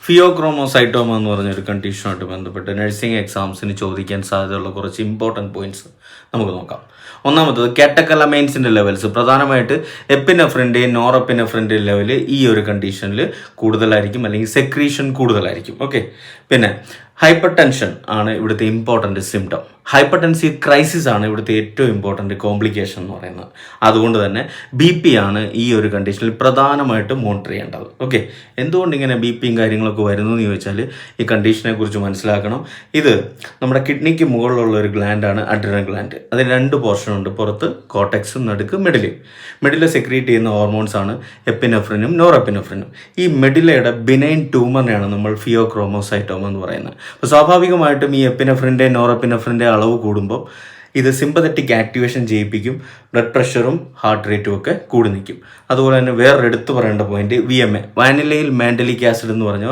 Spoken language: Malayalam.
ഫിയോക്രോമോസൈറ്റോമ എന്ന് പറഞ്ഞൊരു കണ്ടീഷനുമായിട്ട് ബന്ധപ്പെട്ട് നഴ്സിംഗ് എക്സാംസിന് ചോദിക്കാൻ സാധ്യതയുള്ള കുറച്ച് ഇമ്പോർട്ടൻറ്റ് പോയിന്റ്സ് നമുക്ക് നോക്കാം. ഒന്നാമത്തത് കാറ്റക്കലമൈൻസിൻ്റെ ലെവൽസ്, പ്രധാനമായിട്ട് എപ്പിനെഫ്രിൻ്റെയും നോറെപ്പിനെഫ്രിൻ്റെയും ലെവൽ ഈ ഒരു കണ്ടീഷനിൽ കൂടുതലായിരിക്കും, അല്ലെങ്കിൽ സെക്രീഷൻ കൂടുതലായിരിക്കും. ഓക്കെ, പിന്നെ ഹൈപ്പർ ടെൻഷൻ ആണ് ഇവിടുത്തെ ഇമ്പോർട്ടൻ്റ് സിംറ്റം. ഹൈപ്പർ ടെൻസീവ് ക്രൈസിസ് ആണ് ഇവിടുത്തെ ഏറ്റവും ഇമ്പോർട്ടൻ്റ് കോംപ്ലിക്കേഷൻ എന്ന് പറയുന്നത്. അതുകൊണ്ട് തന്നെ BP ആണ് ഈ ഒരു കണ്ടീഷനിൽ പ്രധാനമായിട്ടും മോണിറ്റർ ചെയ്യേണ്ടത്. ഓക്കെ, എന്തുകൊണ്ട് ഇങ്ങനെ BPയും കാര്യങ്ങളൊക്കെ വരുന്നു എന്ന് ചോദിച്ചാൽ ഈ കണ്ടീഷനെ കുറിച്ച് മനസ്സിലാക്കണം. ഇത് നമ്മുടെ കിഡ്നിക്ക് മുകളിലുള്ള ഒരു ഗ്ലാൻഡാണ് അഡ്രിനൽ ഗ്ലാൻഡ്. അതിന് 2 പോർഷനുണ്ട്, പുറത്ത് കോർട്ടെക്സും നടുക്ക് മെഡിലയും. മെഡില സെക്രീറ്റ് ചെയ്യുന്ന ഹോർമോൺസ് ആണ് എപ്പിനെഫ്രിനും നോറെപ്പിനെഫ്രിനും. ഈ മെഡിലയുടെ ബിനൈൻ ട്യൂമറിനെയാണ് നമ്മൾ ഫിയോക്രോമോസൈറ്റോമ എന്ന് പറയുന്നത്. അപ്പോൾ സ്വാഭാവികമായിട്ടും ഈ എപ്പിനെഫ്രിൻ്റെ നോറെപ്പിനെഫ്രിൻ്റെ അളവ് കൂടുമ്പോൾ ഇത് സിമ്പതറ്റിക് ആക്ടിവേഷൻ ചെയ്യിപ്പിക്കും, ബ്ലഡ് പ്രഷറും ഹാർട്ട് റേറ്റും ഒക്കെ കൂടി നിൽക്കും. അതുപോലെ തന്നെ വേറൊരു എടുത്തു പറയേണ്ട പോയിന്റ് VMA, വാനിലയിൽ മാൻഡലിക് ആസിഡ് എന്ന് പറഞ്ഞ